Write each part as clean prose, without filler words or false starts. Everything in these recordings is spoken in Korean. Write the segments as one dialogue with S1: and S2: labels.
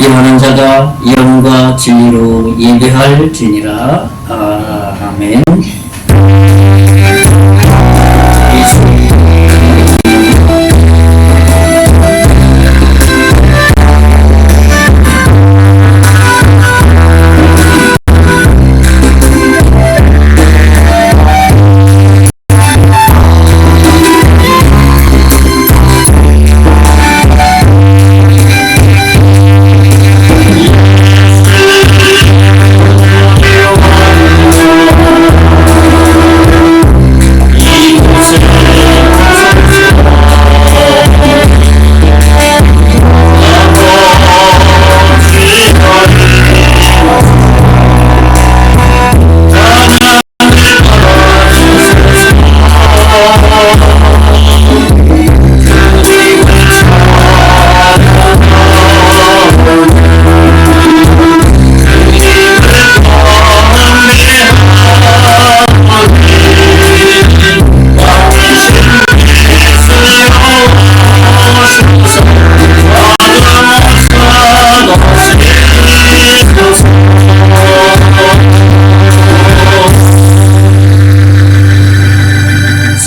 S1: 예배하는 자가 영과 진리로 예배할지니라. 아멘.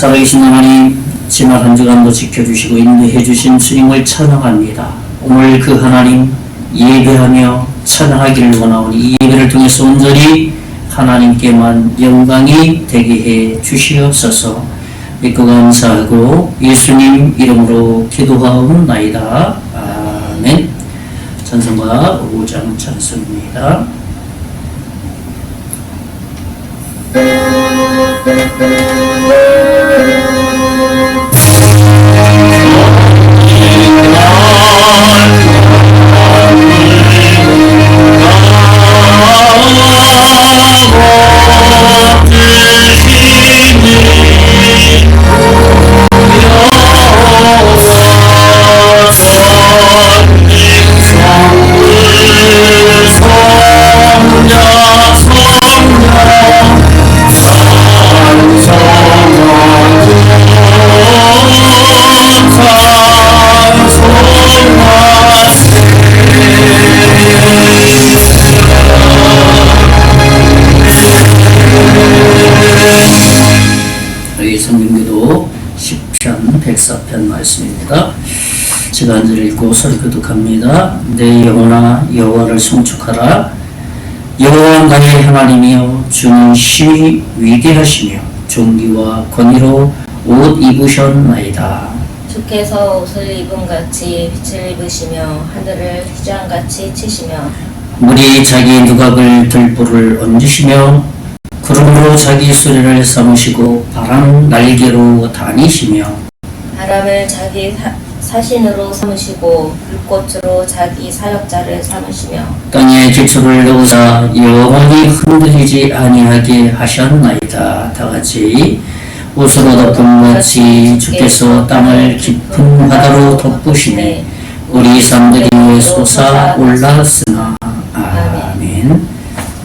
S1: 살아계신 하나님, 지난 한 주간도 지켜주시고 인도해 주신 주님을 찬양합니다. 오늘 그 하나님 예배하며 찬양하기를 원하오니 이 예배를 통해서 온전히 하나님께만 영광이 되게 해 주시옵소서. 믿고 감사하고 예수님 이름으로 기도하옵나이다. 아멘. 찬송가 5장 찬송입니다. 성경기도 10편 104편 말씀입니다. 제가 한 절 읽고 소리 교독합니다. 내 영혼아 여호와를 송축하라. 여호와 나의 하나님이여 주는 심히 위대하시며 존귀와 권위로 옷 입으셨나이다.
S2: 주께서 옷을 입음같이 빛을 입으시며 하늘을 휘장같이 치시며
S1: 물이 자기 누각을 들보를 얹으시며 구름으로 자기 수레를 삼으시고 바람 날개로 다니시며
S2: 바람을 자기 사신으로 삼으시고 불꽃으로 자기 사역자를 삼으시며
S1: 땅에 기초를 놓으사 영원히 흔들리지 아니하게 하셨나이다. 다같이 옷으로 덮은 같이 주께서 땅을 깊은 바다로 덮으시네 우리 산들이 솟아 올랐으나. 아멘.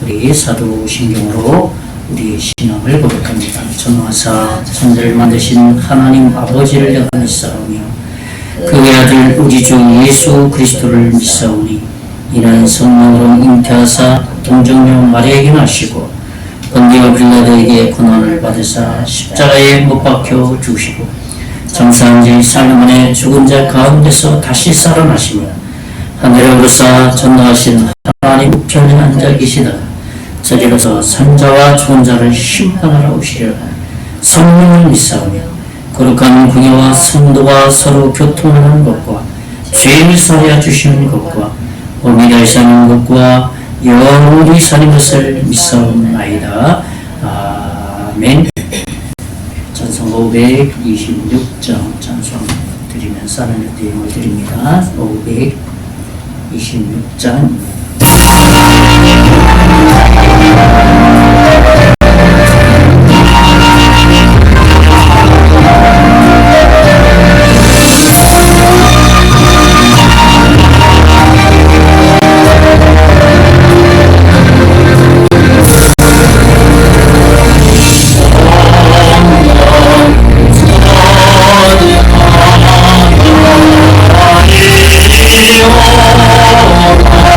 S1: 우리 사도신경으로 우리 신앙을 고백합니다. 전화사 천지를 만드신 하나님 아버지를 내가 믿사오며 그의 아들 우리 주 예수 그리스도를 믿사오니 이는 성령으로 잉태하사 동정녀 마리아에게 나시고 본디오 빌라도에게 고난을 받으사 십자가에 못 박혀 죽으시고 장사한 지 4일 만에 죽은 자 가운데서 다시 살아나시며 하늘에 오르사 전능하신 하나님 우편에 앉아 계시다가 저리로서 산자와 죽은 자를 심판하러 오시려 성령을 믿사오며 거룩한 궁예와 성도와 서로 교통하는 것과 죄를 사하여 주시는 것과 오미를 사는 것과 영원히 사는 것을 믿사옵나이다. 아멘. 찬송 526장 찬송 드리면서 하나님의 내용을 드립니다. 526장
S3: Oh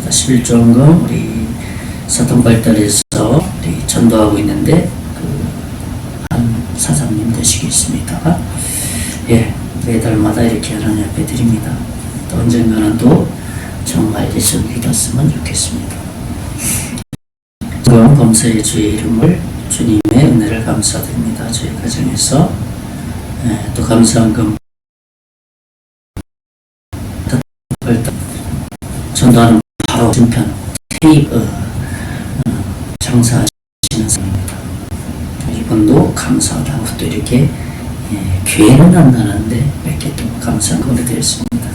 S1: 있습니다. 11조원금 우리 사통발달에서 우리 전도하고 있는데 한 사장님 되시겠습니다. 예, 매달마다 이렇게 하나님 앞에 드립니다. 또 언젠가는 또 정말 예수 믿었으면 좋겠습니다. 지금 범사의 주의 이름을 주님의 은혜를 감사드립니다. 저희 가정에서 또 감사한 금 전도하는 바로 전편 테이프 장사하시는 사람입니다. 이분도 감사하다고 또 이렇게 교회는 한다는데 이렇게 또 감사한 것을 드렸습니다.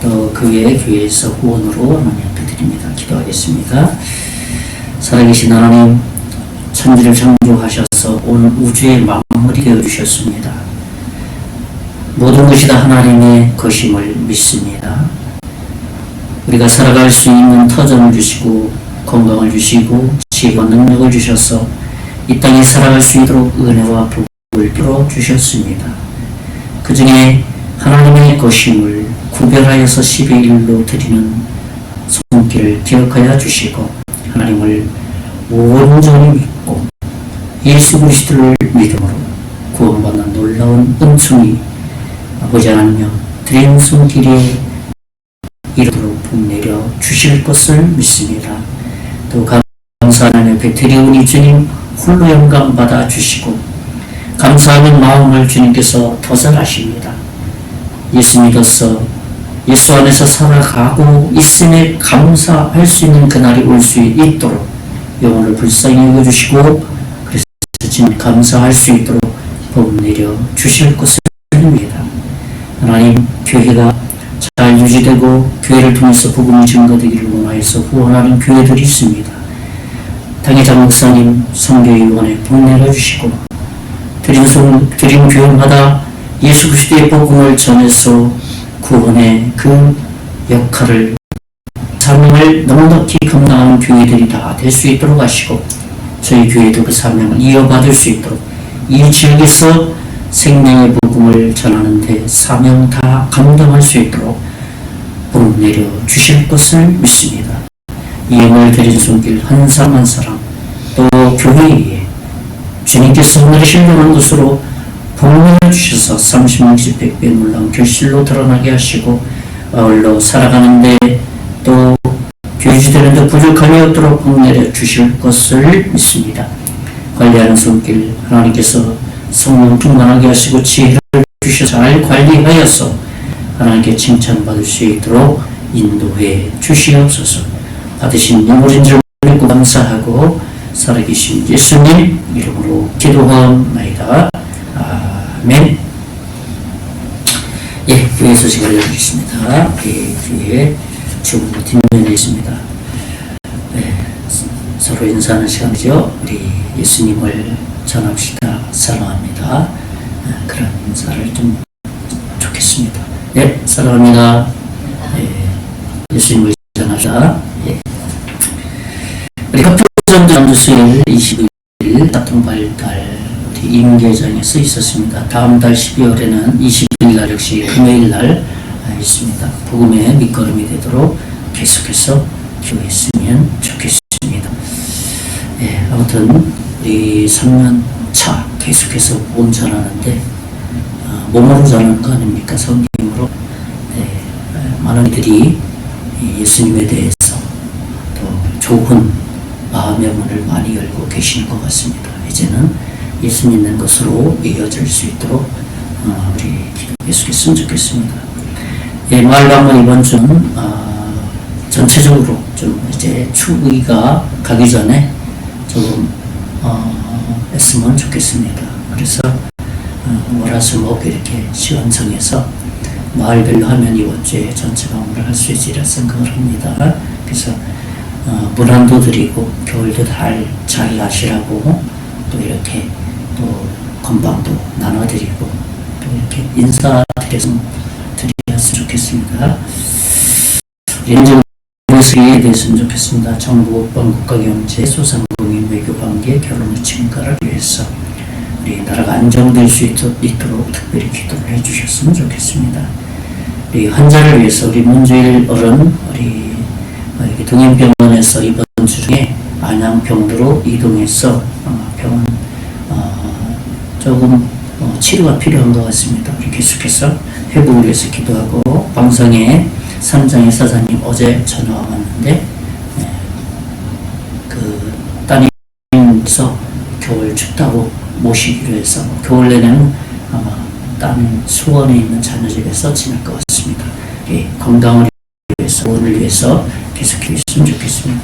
S1: 또 그 외에 교회에서 후원으로 하나님 앞에 드립니다. 기도하겠습니다. 살아계신 하나님, 천지를 창조하셔서 오늘 우주의 마무리 되어 주셨습니다. 모든 것이 다 하나님의 것임을 믿습니다. 우리가 살아갈 수 있는 터전을 주시고 건강을 주시고 지혜와 능력을 주셔서 이 땅에 살아갈 수 있도록 은혜와 복을 빌어 주셨습니다. 그 중에 하나님의 것임을 구별하여서 10의 1로 드리는 손길을 기억하여 주시고 하나님을 온전히 믿고 예수 그리스도를 믿음으로 구원받는 놀라운 은총이 아버지 하나님 드리는 손길에 이르도록 복내려 주실 것을 믿습니다. 또 감사하는 옆에 드리오니 주님 홀로 영광 받아 주시고 감사하는 마음을 주님께서 더 잘하십니다. 예수 믿어서 예수 안에서 살아가고 있음에 감사할 수 있는 그날이 올 수 있도록 영혼을 불쌍히 여겨주시고 그래서 주님 감사할 수 있도록 복 내려 주실 것을 믿습니다. 하나님, 교회가 잘 유지되고 교회를 통해서 복음이 증거되기를 원하여서 후원하는 교회들이 있습니다. 당회장 목사님, 선교위원회 복 내려주시고 드린 교회마다 예수 그리스도의 복음을 전해서 구원의 그 역할을 사명을 넉넉히 감당하는 교회들이 다 될 수 있도록 하시고 저희 교회도 그 사명을 이어받을 수 있도록 이 지역에서 생명의 복음을 전하는데 사명 다 감당할 수 있도록 복 내려 주실 것을 믿습니다. 이 영을 드린 손길 한 사람 한 사람 또 교회에 주님께서 하늘에 신령한 것으로 복을 주셔서 30, 60, 100배 놀라운 결실로 드러나게 하시고 아울러 살아가는데 또 교회주되는데 부족함이 없도록 복 내려 주실 것을 믿습니다. 관리하는 손길 하나님께서 성령 충만하게 하시고 지혜를 주셔 잘 관리하여서 하나님께 칭찬받을 수 있도록 인도해 주시옵소서. 받으신 영혼인 줄 믿고 감사하고 살아계신 예수님 이름으로 기도하옵나이다. 아멘. 예, 교회 소식 알려드리겠습니다. 교회 주문도 뒷면에 있습니다. 서로 인사하는 시간이죠. 우리 예수님을 전합시다. 사랑합니다. 그런 인사를 좀 좋겠습니다. 예, 사랑합니다. 예수님을 전합시다. 예. 우리 합평전도 수요일 22일 사통발달 임계장에서 있었습니다. 다음 달 12월에는 20일 날 역시 금요일 날 있습니다. 복음의 밑거름이 되도록 계속해서 기도했으면 좋겠습니다. 예, 아무튼 우리 3년 차 계속해서 몸 전하는데 몸으로 전하는 거 아닙니까? 성경으로. 많은 이들이 예수님에 대해서 또 좋은 마음의 문을 많이 열고 계시는 것 같습니다. 이제는 예수 믿는 것으로 이어질 수 있도록 우리 계속했으면 좋겠습니다. 예, 마을방문 이번 주는 전체적으로 좀 이제 추위가 가기 전에 조금 했으면 좋겠습니다. 그래서 월화수목 이렇게 시간 정해서 마을별로 하면 이번 주에 전체 방문을 할 수 있으리라 생각을 합니다. 그래서 문안도 드리고 겨울도 잘 하시라고 또 이렇게 또 건방도 나눠드리고 또 이렇게 인사드렸으면 좋겠습니다. 인정수리에 대해서는 좋겠습니다. 정부, 국가경제, 소상공인, 외교관계, 결혼의 증가를 위해서 우리 나라가 안정될 수 있도록 특별히 기도를 해주셨으면 좋겠습니다. 우리 환자를 위해서 우리 문주일 어른, 우리 이렇게 동행병원에서 이번 주 중에 안양병원으로 이동해서 병원 조금 치료가 필요한 것 같습니다. 우리 계속해서 회복을 위해서 기도하고, 방송에 삼장의 사사님 어제 전화가 왔는데 그 따님께서 겨울 춥다고 모시기로 해서 겨울 내내는 아마 따님 수원에 있는 자녀 집에서 지낼 것 같습니다. 건강을 위해서, 오늘 위해서 계속 기도했으면 좋겠습니다.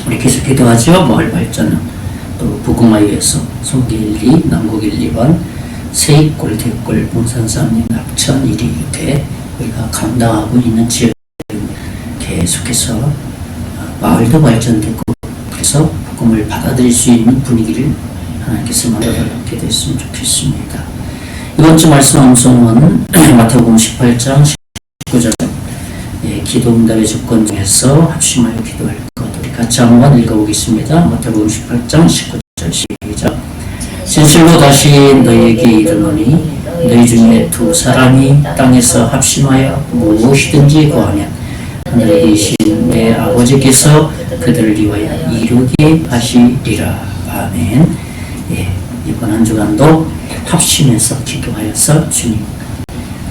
S1: 우리 계속 기도하죠. 마을 발전은 또 부흥화 위해서 송기 1, 2, 남곡 1, 2번, 세입골, 대골, 봉산삼림, 낙천 1위 이렇게 우리가 감당하고 있는 지역 계속해서 마을도 발전되고, 그래서 복음을 받아들일 수 있는 분위기를 하나님께서 만들어달라고 됐으면 좋겠습니다. 이번 주 말씀 암송은 마태복음 18장 19절 기도응답의 조건 중에서 합심하여 기도할 것, 우리 같이 한번 읽어보겠습니다. 마태복음 18장 19절 시작. 진실로 다시 너희에게 이르노니 너희 중에 두 사람이 땅에서 합심하여 무엇이든지 구하면 하늘에 계신 내 아버지께서 그들을 위하여 이루게 하시리라. 아멘. 이번 한 주간도 합심해서 기도하여서 주님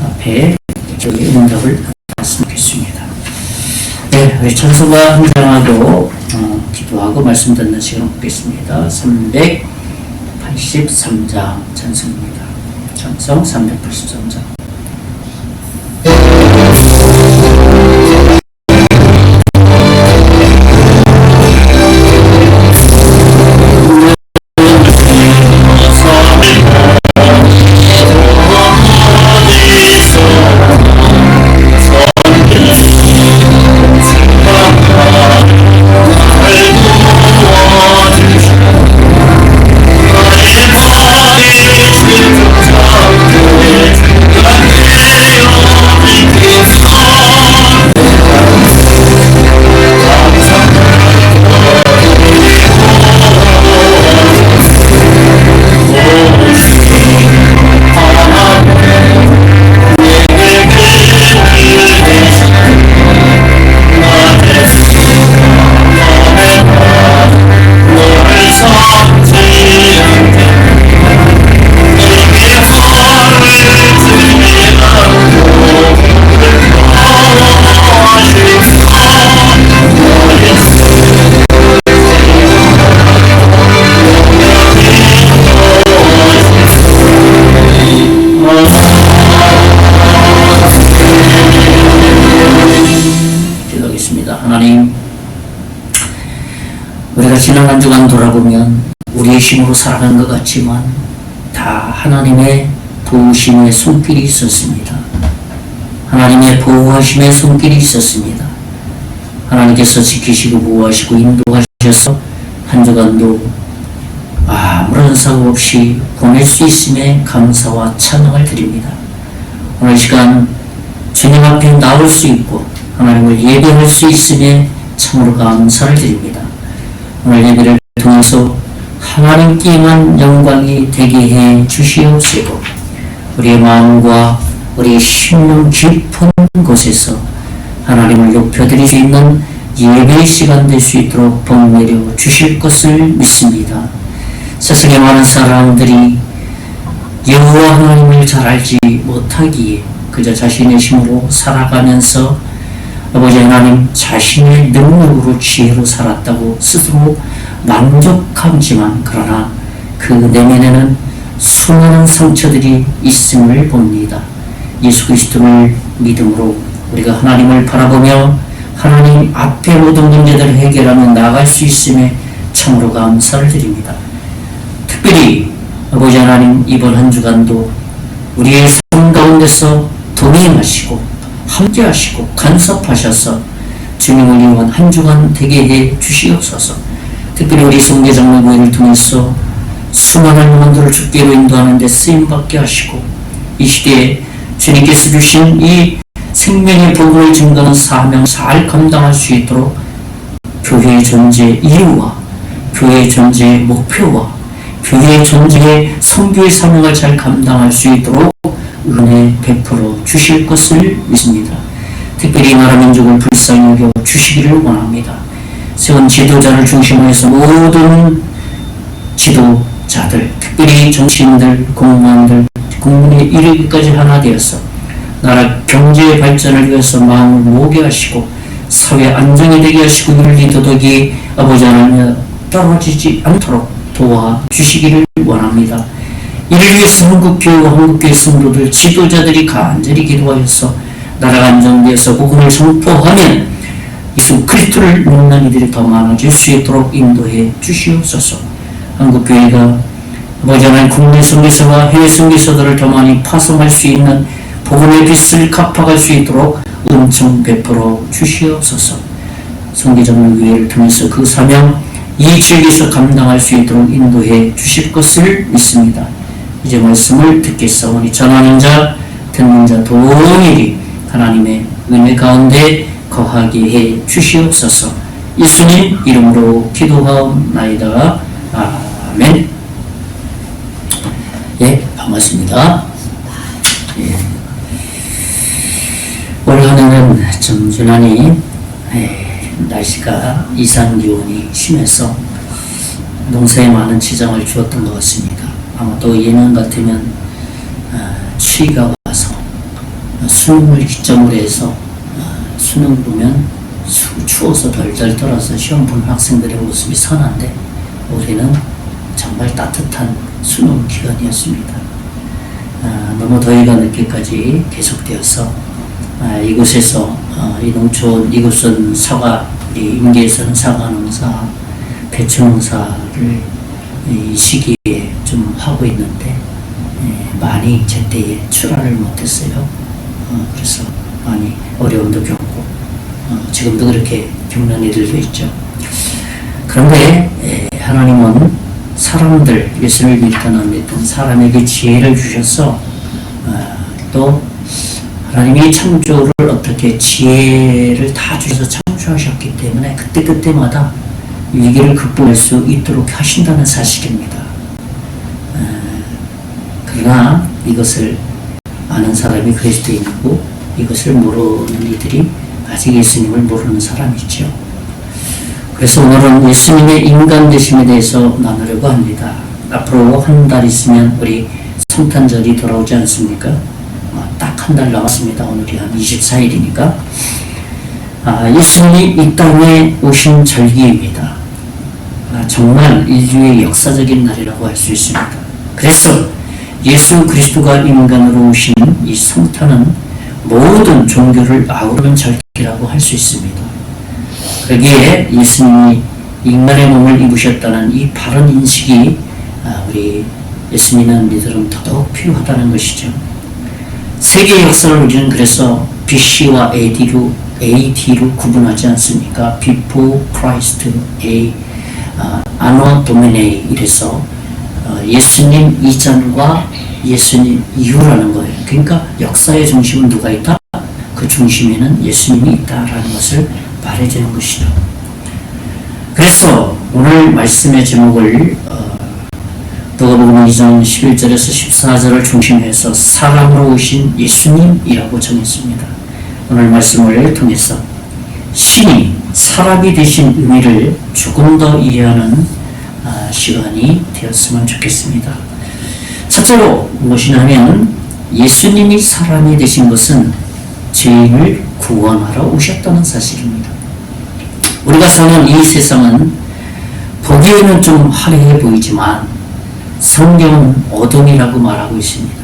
S1: 앞에 기도의 응답을 받았으면 좋겠습니다. 우리 찬송가 한 장하고 기도하고 말씀 듣는 시간 갖겠습니다. 383장 찬송입니다. 찬송 383장. 하나님, 우리가 지난 한 주간 돌아보면 우리의 힘으로 살아간 것 같지만 다 하나님의 도우심의 손길이 있었습니다. 하나님의 보호하심의 손길이 있었습니다. 하나님께서 지키시고 보호하시고 인도하셔서 한 주간도 아무런 사고 없이 보낼 수 있음에 감사와 찬양을 드립니다. 오늘 시간 주님 앞에 나올 수 있고 하나님을 예배할 수 있음에 참으로 감사를 드립니다. 오늘 예배를 통해서 하나님께만 영광이 되게 해 주시옵시고, 우리의 마음과 우리의 심령 깊은 곳에서 하나님을 높여드릴 수 있는 예배의 시간 될 수 있도록 복 내려 주실 것을 믿습니다. 세상에 많은 사람들이 여호와 하나님을 잘 알지 못하기에 그저 자신의 힘으로 살아가면서 아버지 하나님 자신의 능력으로 지혜로 살았다고 스스로 만족하지만, 그러나 그 내면에는 수많은 상처들이 있음을 봅니다. 예수 그리스도를 믿음으로 우리가 하나님을 바라보며 하나님 앞에 모든 문제들을 해결하며 나아갈 수 있음에 참으로 감사를 드립니다. 특별히 아버지 하나님, 이번 한 주간도 우리의 삶 가운데서 동행하시고 함께 하시고 간섭하셔서 주님을 위한 한 주간 되게 해 주시옵소서. 특별히 우리 성계장로교회를 통해서 수많은 영혼들을 주께로 인도하는 데 쓰임받게 하시고, 이 시대에 주님께서 주신 이 생명의 복을 증거하는 사명 잘 감당할 수 있도록 교회의 존재 이유와 교회의 존재의 목표와 교회의 존재의 선교의 사명을 잘 감당할 수 있도록 은혜 베풀어 주실 것을 믿습니다. 특별히 나라 민족을 불쌍히 여겨 주시기를 원합니다. 세운 지도자를 중심으로 해서 모든 지도자들, 특별히 정치인들, 공무원들, 국민이 이르기까지 하나 되어서 나라 경제 발전을 위해서 마음을 모게 하시고 사회 안정이 되게 하시고 윤리 도덕이 아버지 하나님 떨어지지 않도록 도와주시기를 원합니다. 이를 위해서 한국교회와 한국교회 성도들 지도자들이 간절히 기도하여서 나라가 안정되어서 복음을 선포하면 예수 그리스도를 믿는 이들이 더 많아질 수 있도록 인도해 주시옵소서. 한국교회가 아버지 하나님 국내 선교사와 해외 선교사들을 더 많이 파송할 수 있는 복음의 빛을 갚아갈 수 있도록 은총 베풀어 주시옵소서. 선교전을 위해를 통해서 그 사명 이 지역에서 감당할 수 있도록 인도해 주실 것을 믿습니다. 이제 말씀을 듣겠사오니 전하는 자 듣는 자 동일이 하나님의 은혜 가운데 거하게 해 주시옵소서. 예수님 이름으로 기도하옵나이다. 아멘. 예, 반갑습니다. 예. 올 한해는 좀 유난히 날씨가 이상기온이 심해서 농사에 많은 지장을 주었던 것 같습니다. 아마 또 예년 같으면 추위가 와서 수능을 기점으로 해서 수능 보면 추워서 덜덜 떨어서 시험 보는 학생들의 모습이 선한데 올해는 정말 따뜻한 수능 기간이었습니다. 너무 더위가 늦게까지 계속되어서 이곳에서 이 농촌 이곳은 사과, 임계에서는 사과 농사, 배추 농사를 이 시기에 좀 하고 있는데 많이 제때에 출하를 못했어요. 그래서 많이 어려움도 겪고 지금도 그렇게 겪는 이들도 있죠. 그런데 하나님은 사람들, 예수를 믿든 안 믿든 사람에게 지혜를 주셔서 또 하나님이 창조를 어떻게 지혜를 다 주셔서 창조하셨기 때문에 그때그때마다 위기를 극복할 수 있도록 하신다는 사실입니다. 그러나 이것을 아는 사람이 그리스도인이고 이것을 모르는 이들이 아직 예수님을 모르는 사람이죠. 그래서 오늘은 예수님의 인간 되심에 대해서 나누려고 합니다. 앞으로 한 달 있으면 우리 성탄절이 돌아오지 않습니까? 딱 한 달 남았습니다. 오늘이 한 24일이니까. 예수님이 이 땅에 오신 절기입니다. 정말 인류의 역사적인 날이라고 할 수 있습니다. 그래서 예수 그리스도가 인간으로 오신 이 성탄은 모든 종교를 아우르는 절기라고 할 수 있습니다. 거기에 예수님이 인간의 몸을 입으셨다는 이 바른 인식이 우리 예수 믿는 이들은 더더욱 필요하다는 것이죠. 세계 역사를 우리는 그래서 BC와 AD로 구분하지 않습니까? Before Christ, Anno Domini 이래서 예수님 이전과 예수님 이후라는 거예요. 그러니까 역사의 중심은 누가 있다? 그 중심에는 예수님이 있다라는 것을 말해주는 것이죠. 그래서 오늘 말씀의 제목을 누가복음 2장 11절에서 14절을 중심해서 사람으로 오신 예수님이라고 정했습니다. 오늘 말씀을 통해서 신이 사람이 되신 의미를 조금 더 이해하는 시간이 되었으면 좋겠습니다. 첫째로 무엇이냐 하면 예수님이 사람이 되신 것은 죄인을 구원하러 오셨다는 사실입니다. 우리가 사는 이 세상은 보기에는 좀 화려해 보이지만 성경은 어둠이라고 말하고 있습니다.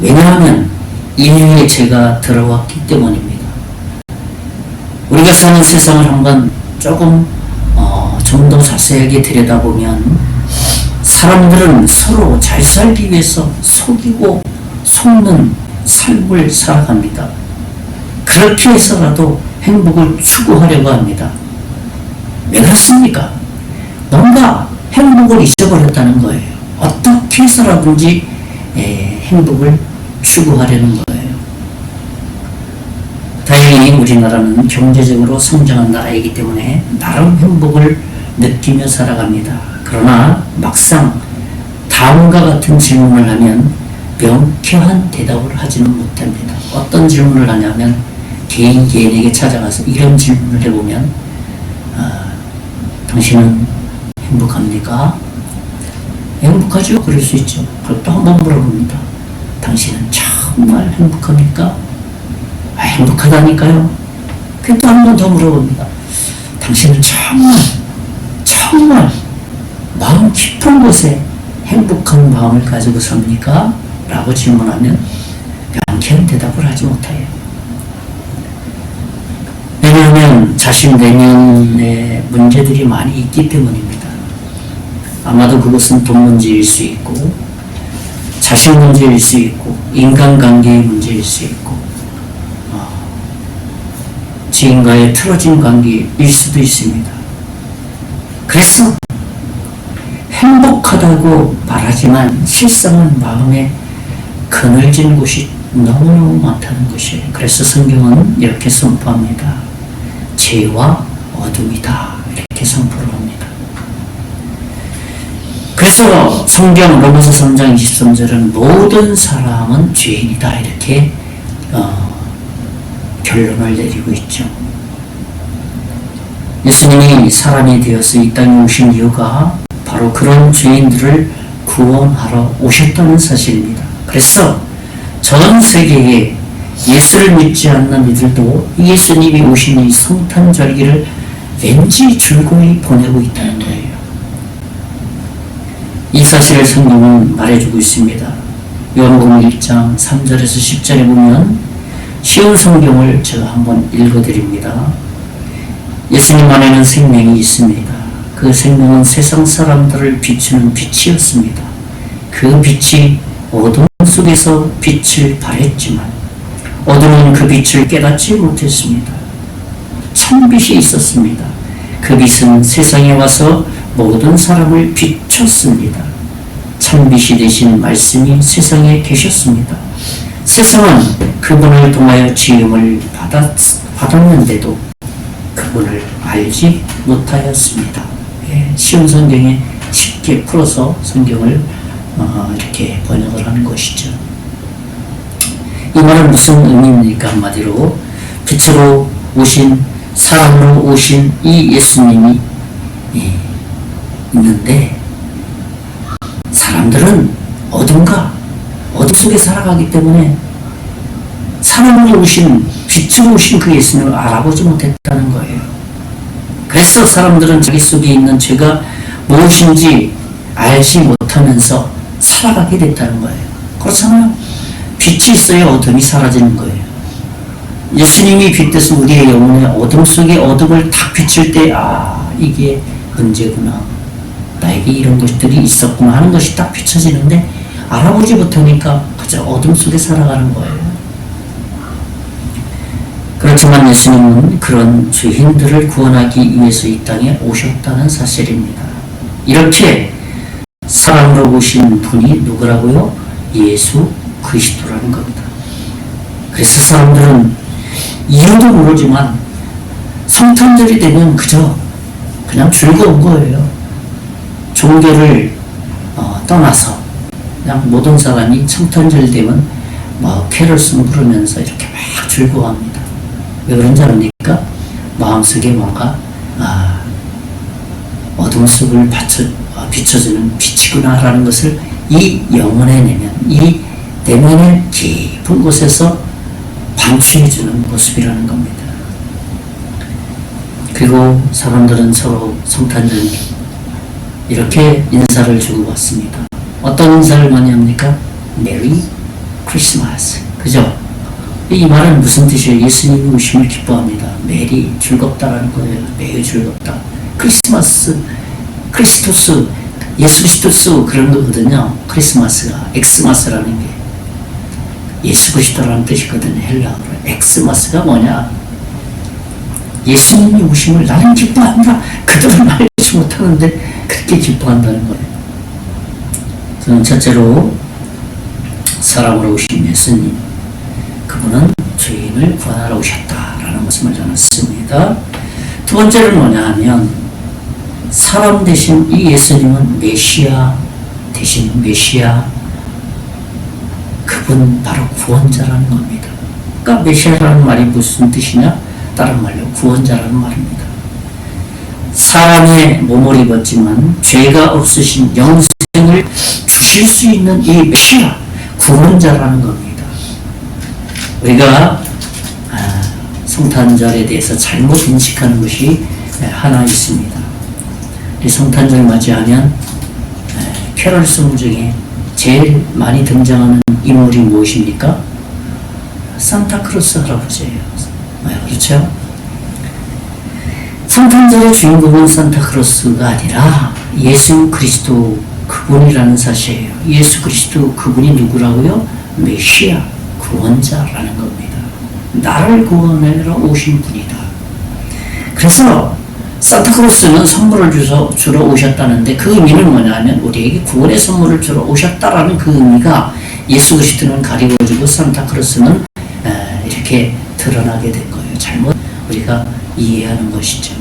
S1: 왜냐하면 인류의 죄가 들어왔기 때문입니다. 우리가 사는 세상을 한번 조금 좀 더 자세하게 들여다보면 사람들은 서로 잘 살기 위해서 속이고 속는 삶을 살아갑니다. 그렇게 해서라도 행복을 추구하려고 합니다. 왜 그렇습니까? 뭔가 행복을 잊어버렸다는 거예요. 어떻게 해서라든지 행복을 추구하려는 거예요. 다행히 우리나라는 경제적으로 성장한 나라이기 때문에 나름 행복을 느끼며 살아갑니다. 그러나 막상 다음과 같은 질문을 하면 명쾌한 대답을 하지는 못합니다. 어떤 질문을 하냐면 개인에게 찾아가서 이런 질문을 해보면 당신은 행복합니까? 행복하죠? 그럴 수 있죠. 그럼 또 한 번 물어봅니다. 당신은 정말 행복합니까? 행복하다니까요. 그 또 한 번 더 물어봅니다. 당신은 정말 마음 깊은 곳에 행복한 마음을 가지고 삽니까? 라고 질문하면 명쾌한 대답을 하지 못해요. 왜냐하면 자신 내면에 문제들이 많이 있기 때문입니다. 아마도 그것은 돈 문제일 수 있고 자식 문제일 수 있고 인간관계의 문제일 수 있고 지인과의 틀어진 관계일 수도 있습니다. 그래서 행복하다고 말하지만 실상은 마음에 그늘진 곳이 너무너무 많다는 것이에요. 그래서 성경은 이렇게 선포합니다. 죄와 어둠이다. 이렇게 선포를 합니다. 그래서 성경 로마서 3장 23절은 모든 사람은 죄인이다. 이렇게 결론을 내리고 있죠. 예수님이 사람이 되어서 이 땅에 오신 이유가 바로 그런 죄인들을 구원하러 오셨다는 사실입니다. 그래서 전 세계에 예수를 믿지 않는 이들도 예수님이 오신 이 성탄절기를 왠지 즐거이 보내고 있다는 거예요. 이 사실을 성경은 말해주고 있습니다. 요한복음 1장 3절에서 10절에 보면 쉬운 성경을 제가 한번 읽어드립니다. 예수님 안에는 생명이 있습니다. 그 생명은 세상 사람들을 비추는 빛이었습니다. 그 빛이 어둠 속에서 빛을 발했지만 어둠은 그 빛을 깨닫지 못했습니다. 참빛이 있었습니다. 그 빛은 세상에 와서 모든 사람을 비췄습니다. 참빛이 되신 말씀이 세상에 계셨습니다. 세상은 그분을 통하여 지음을 받았는데도 그분을 알지 못하였습니다. 쉬운 성경에 쉽게 풀어서 성경을 이렇게 번역을 하는 것이죠. 이 말은 무슨 의미입니까? 한마디로 빛으로 오신 사람으로 오신 이 예수님이 있는데 사람들은 어둠 속에 살아가기 때문에 사람으로 오신 빛으로 오신 그 예수님을 알아보지 못했다는 거예요. 그래서 사람들은 자기 속에 있는 죄가 무엇인지 알지 못하면서 살아가게 됐다는 거예요. 그렇잖아요. 빛이 있어야 어둠이 사라지는 거예요. 예수님이 빛돼서 우리의 영혼의 어둠 속에 어둠을 딱 비칠 때 이게 문제구나. 나에게 이런 것들이 있었구나 하는 것이 딱 비춰지는데 알아보지 못하니까 그저 어둠 속에 살아가는 거예요. 그렇지만 예수님은 그런 죄인들을 구원하기 위해서 이 땅에 오셨다는 사실입니다. 이렇게 사람으로 오신 분이 누구라고요? 예수 그리스도라는 겁니다. 그래서 사람들은 이유도 모르지만 성탄절이 되면 그냥 즐거운 거예요. 종교를 떠나서 그냥 모든 사람이 성탄절 되면 캐럴송 부르면서 이렇게 막 즐거워합니다. 왜 그런지 압니까? 마음속에 뭔가 어둠 속을 비춰주는 빛이구나 라는 것을 이 영혼의 내면, 이 내면의 깊은 곳에서 방출해주는 모습이라는 겁니다. 그리고 사람들은 서로 성탄절 이렇게 인사를 주고받습니다. 어떤 인사를 많이 합니까? 메리 크리스마스. 그죠? 이 말은 무슨 뜻이에요? 예수님이 오심을 기뻐합니다. 메리, 즐겁다라는 거예요. 매우 즐겁다. 크리스마스, 크리스토스, 예수 그리스도스 그런 거거든요. 크리스마스가 엑스마스라는 게 예수 그리스도라는 뜻이거든요. 헬라어로. 엑스마스가 뭐냐? 예수님이 오심을 나는 기뻐한다. 그들은 알지 못하는데 그렇게 기뻐한다는 거예요. 저는 첫째로 사람으로 오신 예수님, 그분은 죄인을 구원하러 오셨다라는 것을 전했습니다. 두 번째는 뭐냐 하면 사람 대신 이 예수님은 메시아 대신 메시아, 그분 바로 구원자라는 겁니다. 그러니까 메시아라는 말이 무슨 뜻이냐? 다른 말로 구원자라는 말입니다. 사람의 몸을 입었지만 죄가 없으신 영생을 주실 수 있는 이 메시아, 구원자라는 겁니다. 우리가 성탄절에 대해서 잘못 인식하는 것이 하나 있습니다. 이 성탄절 맞이하면 캐럴송 중에 제일 많이 등장하는 인물이 무엇입니까? 산타크로스 할아버지예요. 그렇죠? 성탄절의 주인공은 산타크로스가 아니라 예수 그리스도 그분이라는 사실이에요. 예수 그리스도 그분이 누구라고요? 메시아, 구원자라는 겁니다. 나를 구원하러 오신 분이다. 그래서 산타크로스는 선물을 주러 오셨다는데 그 의미는 뭐냐면 우리에게 구원의 선물을 주러 오셨다라는 그 의미가 예수 그리스도는 가리워지고 산타크로스는 이렇게 드러나게 된 거예요. 잘못 우리가 이해하는 것이죠.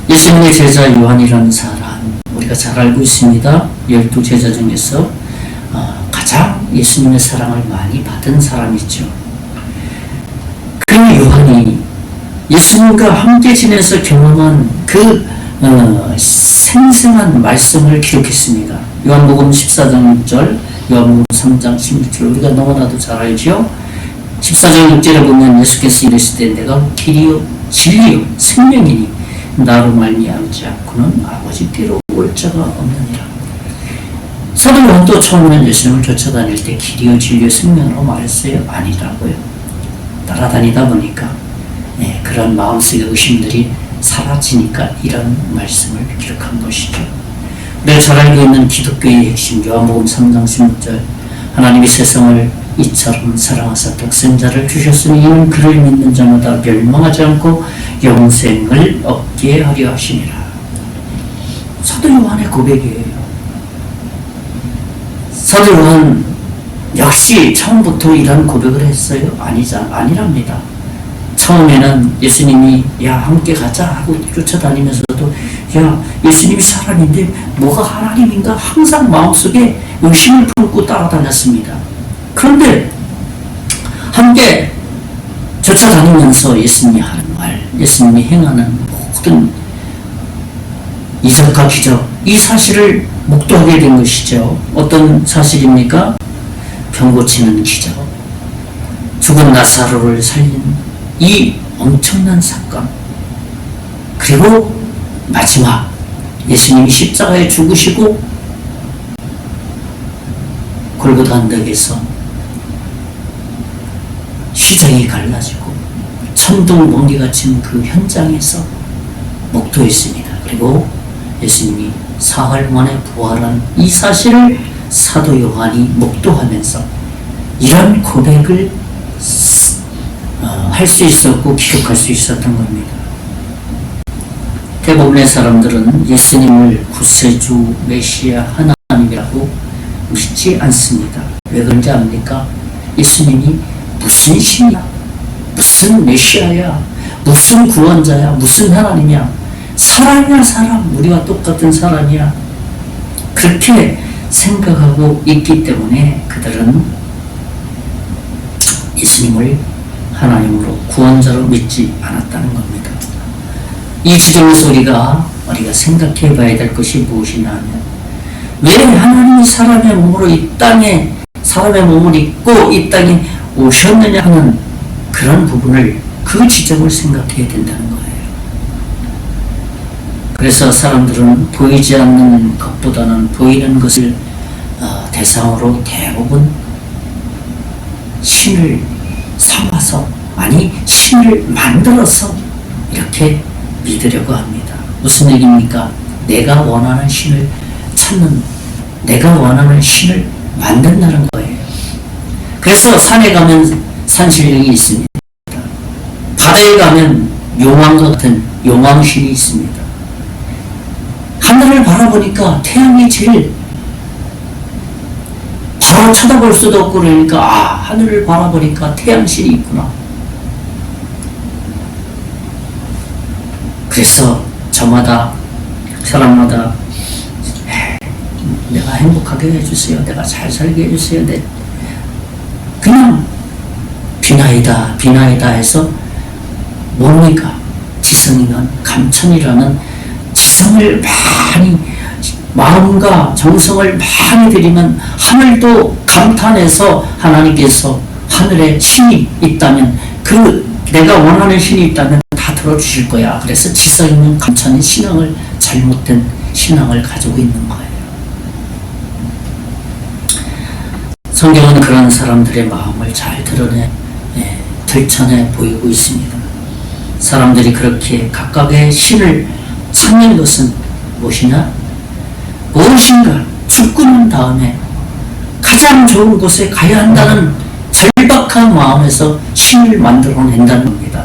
S1: 예수님의 제자 요한이라는 사람 우리가 잘 알고 있습니다. 12제자 중에서 가장 예수님의 사랑을 많이 받은 사람이죠. 그 요한이 예수님과 함께 지내서 경험한 그 생생한 말씀을 기록했습니다. 요한복음 14장 6절, 요한복음 3장 16절 우리가 너무나도 잘 알죠. 14장 6절에 보면 예수께서 이르시되 내가 길이요 진리요 생명이니 나로 말미암지 않고는 아버지께로 올 자가 없느니라. 사도 요한도 처음에는 예수님을 쫓아다닐 때 길이요 진리요 생명으로 말했어요? 아니라고요. 따라다니다 보니까 그런 마음속의 의심들이 사라지니까 이런 말씀을 기록한 것이죠. 우리가 잘 알고 있는 기독교의 핵심 요한복음 3장 16절 하나님이 세상을 이처럼 사랑하사 독생자를 주셨으니 이는 그를 믿는 자마다 멸망하지 않고 영생을 얻게 하려 하시니라. 사도 요한의 고백이에요. 사도 요한 역시 처음부터 이런 고백을 했어요? 아니랍니다. 처음에는 예수님이 야 함께 가자 하고 쫓아다니면서도 야 예수님이 사람인데 뭐가 하나님인가 항상 마음속에 의심을 품고 따라다녔습니다. 그런데 함께 쫓아다니면서 예수님이 하는 말, 예수님이 행하는 모든 이적과 기적, 이 사실을 목도하게 된 것이죠. 어떤 사실입니까? 병 고치는 기적, 죽은 나사로를 살린 이 엄청난 사건, 그리고 마지막 예수님이 십자가에 죽으시고 골고다 언덕에서 시장이 갈라지고 천둥 번개가 친 그 현장에서 목도했습니다. 그리고 예수님이 사흘 만에 부활한 이 사실을 사도 요한이 목도하면서 이런 고백을 할 수 있었고 기록할 수 있었던 겁니다. 대부분의 사람들은 예수님을 구세주, 메시아, 하나님이라고 믿지 않습니다. 왜 그런지 압니까? 예수님이 무슨 신이야? 무슨 메시아야? 무슨 구원자야? 무슨 하나님이야? 사람이야 사람. 우리와 똑같은 사람이야. 그렇게 생각하고 있기 때문에 그들은 예수님을 하나님으로 구원자로 믿지 않았다는 겁니다. 이 지점에서 우리가 생각해 봐야 될 것이 무엇이냐 하면 왜 하나님이 사람의 몸으로 이 땅에 사람의 몸을 입고 이 땅에 오셨느냐 하는 그런 부분을 그 지점을 생각해야 된다는 거예요. 그래서 사람들은 보이지 않는 것보다는 보이는 것을 대상으로 대부분 신을 삼아서 아니 신을 만들어서 이렇게 믿으려고 합니다. 무슨 얘기입니까? 내가 원하는 신을 찾는, 내가 원하는 신을 만든다는 거예요. 그래서 산에 가면 산신령이 있습니다. 바다에 가면 용왕과 같은 용왕신이 있습니다. 하늘을 바라보니까 태양이 제일 바로 쳐다볼 수도 없고 그러니까 하늘을 바라보니까 태양신이 있구나. 그래서 저마다 사람마다 내가 행복하게 해주세요. 내가 잘 살게 해주세요. 그냥 비나이다 비나이다 해서 뭡니까? 지성이면 감천이라는 지성을 많이 마음과 정성을 많이 들이면 하늘도 감탄해서 하나님께서 하늘에 신이 있다면 그 내가 원하는 신이 있다면 다 들어주실 거야. 그래서 지성 있는 감천의 신앙을 잘못된 신앙을 가지고 있는 거예요. 성경은 그런 사람들의 마음을 잘 들춰내 보이고 있습니다. 사람들이 그렇게 각각의 신을 찾는 것은 무엇이냐? 무엇인가 죽고 난 다음에 가장 좋은 곳에 가야 한다는 절박한 마음에서 신을 만들어낸다는 겁니다.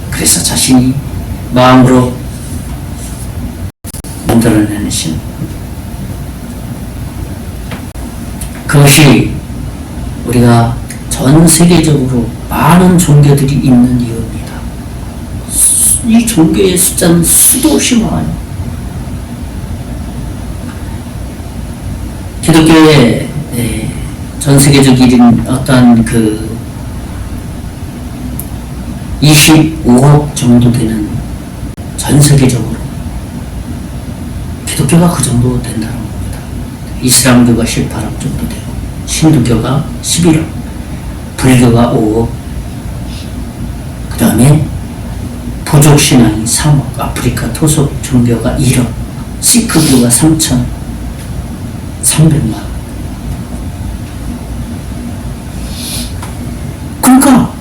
S1: 그래서 자신이 마음으로 만들어내는 신, 그것이 우리가 전 세계적으로 많은 종교들이 있는 이유입니다. 이 종교의 숫자는 수도 없이 많아요. 기독교의 전 세계적인 어떤 25억 정도 되는 전 세계적으로 기독교가 그 정도 된다는 겁니다. 이슬람교가 18억 정도 되고 힌두교가 11억, 불교가 5억, 그 다음에 부족신앙이 3억, 아프리카 토속 종교가 1억, 시크교가 3,300만. 그러니까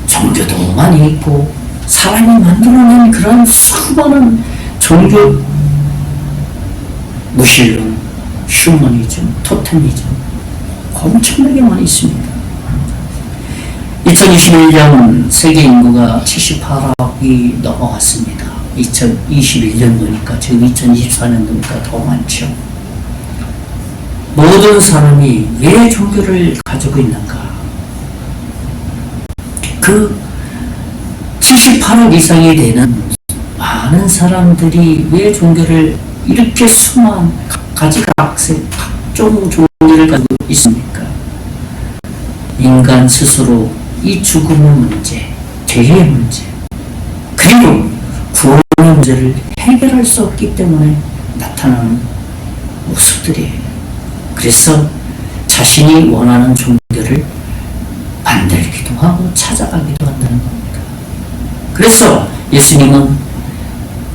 S1: 종교도 많이 있고 사람이 만들어낸 그런 수많은 종교, 무신론, 휴머니즘, 토테미즘 엄청나게 많이 있습니다. 2021년 세계 인구가 78억이 넘어갔습니다. 2021년도니까 지금 2024년도니까 더 많죠. 모든 사람이 왜 종교를 가지고 있는가? 그 78억 이상이 되는 많은 사람들이 왜 종교를 이렇게 수많은 가지각색 각종 종교를 가지고 있습니까? 인간 스스로 이 죽음의 문제, 죄의 문제, 그리고 구원의 문제를 해결할 수 없기 때문에 나타나는 모습들이에요. 그래서 자신이 원하는 종교를 만들기도 하고 찾아가기도 한다는 겁니다. 그래서 예수님은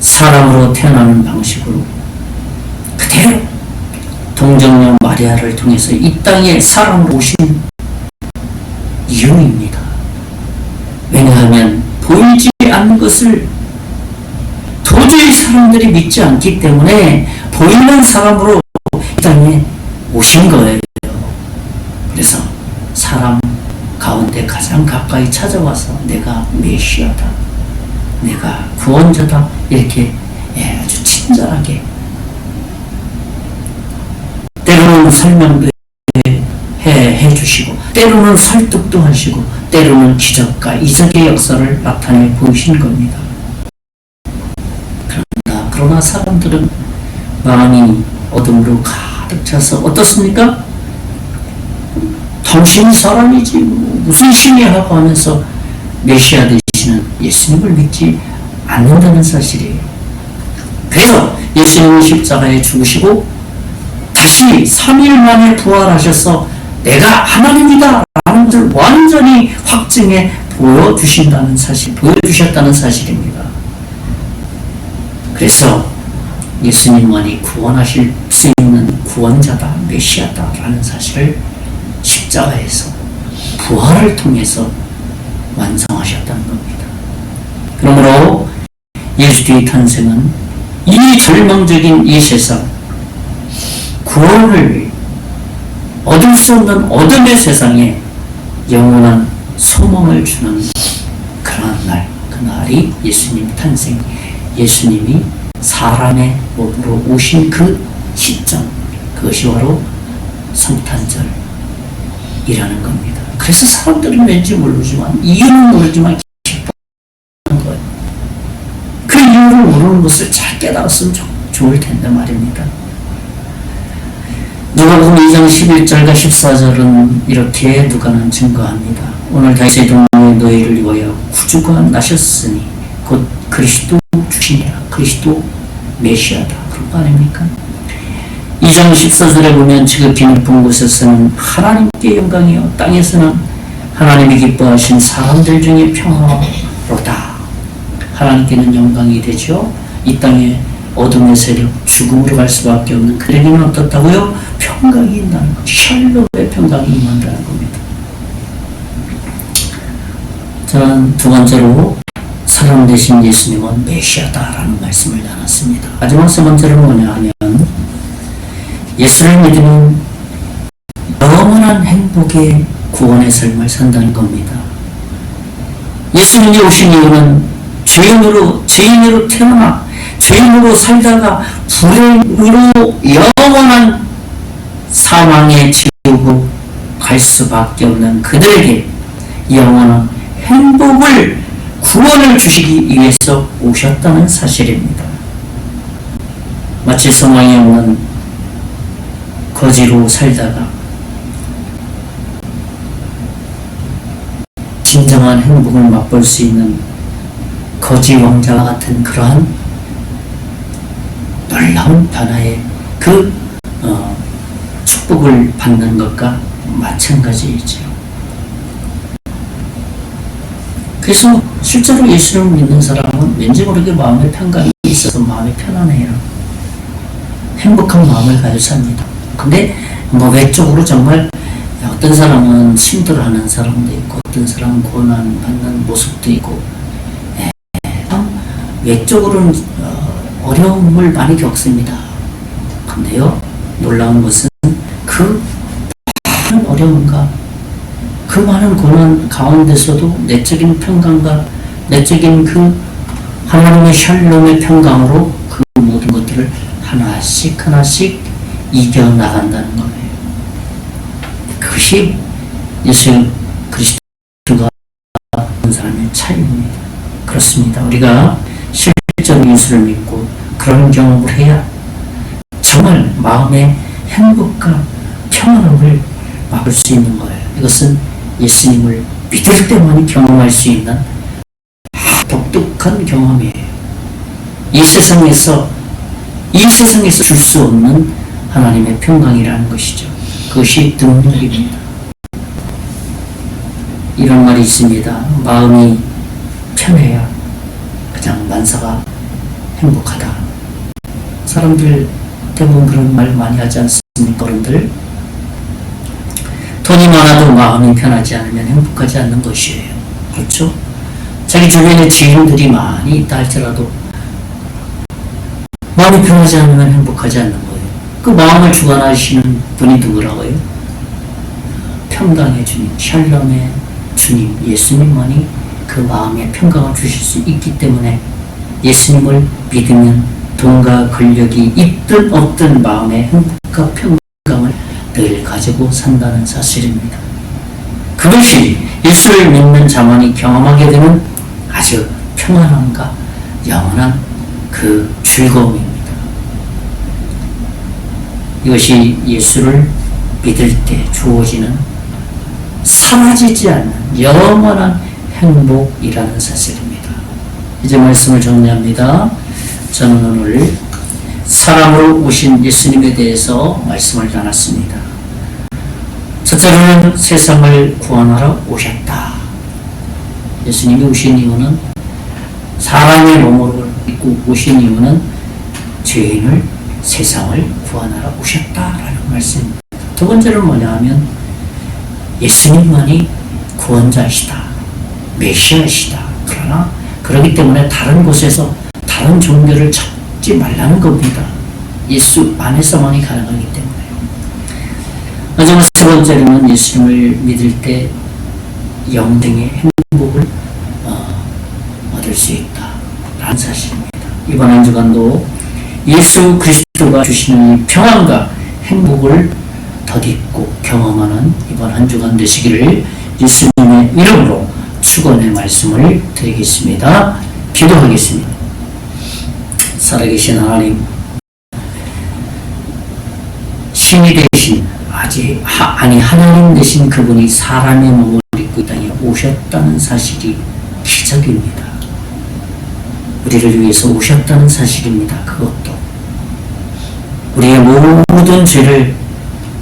S1: 사람으로 태어나는 방식으로 그대로 동정녀 마리아를 통해서 이 땅에 사람으로 오신 이유입니다. 왜냐하면 보이지 않는 것을 도저히 사람들이 믿지 않기 때문에 보이는 사람으로 이 땅에 오신 거예요. 그래서 사람 가운데 가장 가까이 찾아와서 내가 메시아다, 내가 구원자다, 이렇게 아주 친절하게 때로는 설명도 해주시고 때로는 설득도 하시고 때로는 기적과 이적의 역사를 나타내 보이신 겁니다. 그러나 사람들은 마음이 어둠으로 가득 차서 어떻습니까? 당신이 사람이지 무슨 신이야 하고 하면서 메시아 되시는 예수님을 믿지 않는다는 사실이에요. 그래서 예수님은 십자가에 죽으시고 다시 3일 만에 부활하셔서 내가 하나님이다 라는 것을 완전히 확증해 보여주셨다는 사실입니다. 그래서 예수님만이 구원하실 수 있는 구원자다, 메시아다 라는 사실을 십자가에서 부활을 통해서 완성하셨다는 겁니다. 그러므로 예수의 탄생은 이 절망적인 이 세상, 구원을 얻을 수 없는 어둠의 세상에 영원한 소망을 주는 그런 날, 그날이 예수님 탄생, 예수님이 사람의 몸으로 오신 그 시점, 그것이 바로 성탄절이라는 겁니다. 그래서 사람들은 왠지 모르지만, 이유는 모르지만 기뻐하는 거예요. 그 이유를 모르는 것을 잘 깨달았으면 좋을 텐데 말입니다. 누가복음 2장 11절과 14절은 이렇게 누가는 증거합니다. 오늘 다윗의 동무의 너희를 위하여 구주가 나셨으니 곧 그리스도 주시니라. 그리스도 메시아다. 그런 거 아닙니까? 2장 14절에 보면 지극히 높은 곳에서는 하나님께 영광이요 땅에서는 하나님이 기뻐하신 사람들 중에 평화로다. 하나님께는 영광이 되죠. 이 땅에 어둠의 세력, 죽음으로 갈 수밖에 없는 그에게는 어떻다고요? 평강이 있다는 것. 샬롬의 평강이 임한다는 겁니다. 저는 두 번째로 사람 대신 예수님은 메시아다라는 말씀을 나눴습니다. 마지막 세 번째는 뭐냐 하면 예수를 믿으면 영원한 행복의 구원의 삶을 산다는 겁니다. 예수님이 오신 이유는 죄인으로 태어나 죄인으로 살다가 불행으로 영원한 사망의 지옥으로 갈 수밖에 없는 그들에게 영원한 행복을 구원을 주시기 위해서 오셨다는 사실입니다. 마치 소망이 없는 거지로 살다가 진정한 행복을 맛볼 수 있는 거지 왕자와 같은 그러한 놀라운 변화의 그 축복을 받는 것과 마찬가지이죠. 그래서 실제로 예수를 믿는 사람은 왠지 모르게 마음의 평강이 있어서 마음이 편안해요. 행복한 마음을 가지고 삽니다. 근데 뭐 외적으로 정말 어떤 사람은 힘들어하는 사람도 있고 어떤 사람은 고난 받는 모습도 있고 외적으로는 어려움을 많이 겪습니다. 근데요 놀라운 것은 그 많은 어려움과 그 많은 고난 가운데서도 내적인 평강과 내적인 그 하나님의 샬롬의 평강으로 그 모든 것들을 하나씩 이겨나간다는 거예요. 그것이 예수 그리스도가 한 사람의 차이입니다. 그렇습니다. 우리가 실제로 예수를 믿고 그런 경험을 해야 정말 마음의 행복과 평안함을 맛볼 수 있는 거예요. 이것은 예수님을 믿을 때만이 경험할 수 있는 독특한 경험이에요. 이 세상에서 줄 수 없는 하나님의 평강이라는 것이죠. 그것이 능력입니다. 이런 말이 있습니다. 마음이 편해야 그냥 만사가 행복하다. 사람들 대부분 그런 말 많이 하지 않습니까? 어른들 돈이 많아도 마음이 편하지 않으면 행복하지 않는 것이에요. 그렇죠? 자기 주변에 지인들이 많이 있다 할지라도 마음이 편하지 않으면 행복하지 않는 거예요. 그 마음을 주관하시는 분이 누구라고요? 평강의 주님, 샬롬의 주님, 예수님만이 그 마음에 평강을 주실 수 있기 때문에 예수님을 믿으면 돈과 권력이 있든 없든 마음의 행복과 평강을 늘 가지고 산다는 사실입니다. 그것이 예수를 믿는 자만이 경험하게 되는 아주 평안함과 영원한 그 즐거움입니다. 이것이 예수를 믿을 때 주어지는 사라지지 않는 영원한 행복이라는 사실입니다. 이제 말씀을 정리합니다. 저는 오늘 사람으로 오신 예수님에 대해서 말씀을 나눴습니다. 첫째로는 세상을 구원하러 오셨다. 예수님이 오신 이유는 사람의 몸으로 입고 오신 이유는 죄인을 세상을 구원하러 오셨다라는 말씀입니다. 두 번째는 뭐냐 하면 예수님만이 구원자이시다. 메시아이시다. 그러나 그렇기 때문에 다른 곳에서 다른 종교를 찾지 말라는 겁니다. 예수 안에서만이 가능하기 때문에. 마지막 세 번째로는 예수님을 믿을 때 영생의 행복을 얻을 수 있다라는 사실입니다. 이번 한 주간도 예수 그리스도가 주시는 평안과 행복을 덧입고 경험하는 이번 한 주간 되시기를 예수님의 이름으로 축원의 말씀을 드리겠습니다. 기도하겠습니다. 살아계신 하나님, 신이 되신 하나님 되신 그분이 사람의 몸을 입고 이 땅에 오셨다는 사실이 기적입니다. 우리를 위해서 오셨다는 사실입니다. 그것도 우리의 모든 죄를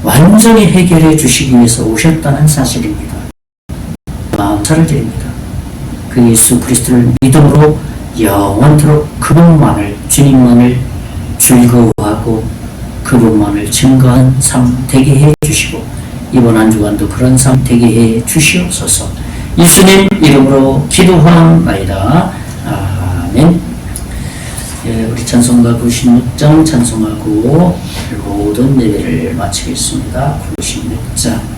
S1: 완전히 해결해 주시기 위해서 오셨다는 사실입니다. 감사를 드립니다. 그 예수 그리스도를 믿음으로 영원토록 그분만을, 주님만을 즐거워하고 그분만을 증거한 삶 되게 해 주시고 이번 한 주간도 그런 삶 되게 해 주시옵소서. 예수님 이름으로 기도하옵나이다. 아멘. 예, 우리 찬송가 96장 찬송하고 모든 예배를 마치겠습니다. 96장.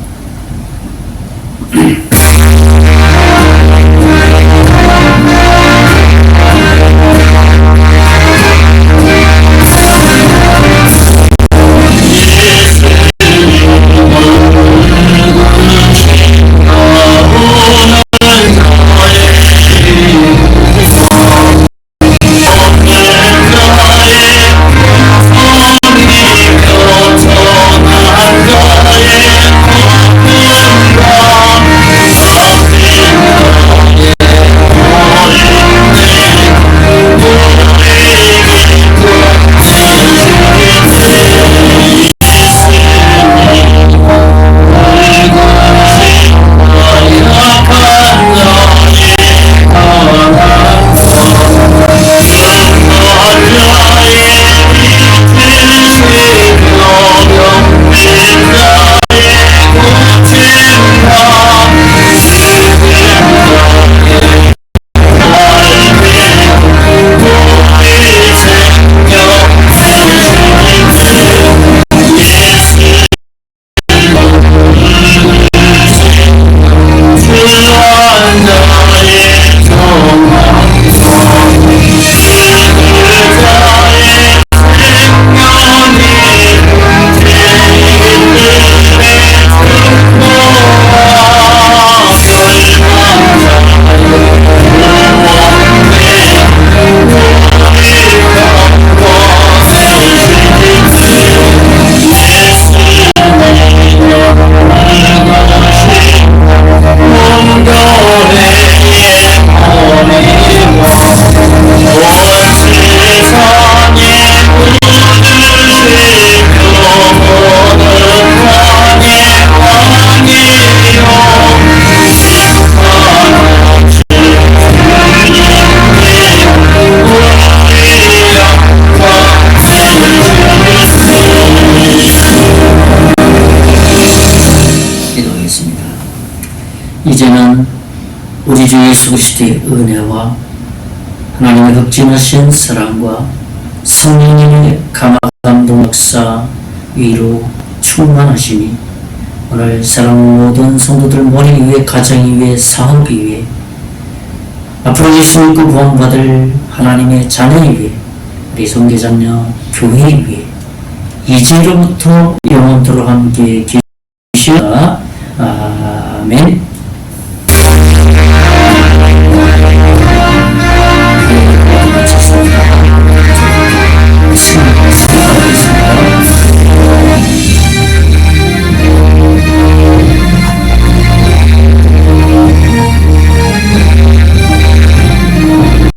S1: 이제는 우리 주 예수 그리스도의 은혜와 하나님의 극진하신 사랑과 성령님의 감화감동 역사 위로 충만하시니 오늘 사랑 모든 성도들 머리 위에 가정 위에 사업 위에 앞으로 예수 믿고 구원받을 하나님의 자녀 위에 우리 성계자녀 교회 위에 이제로부터 영원토록 함께 계시다. 아멘.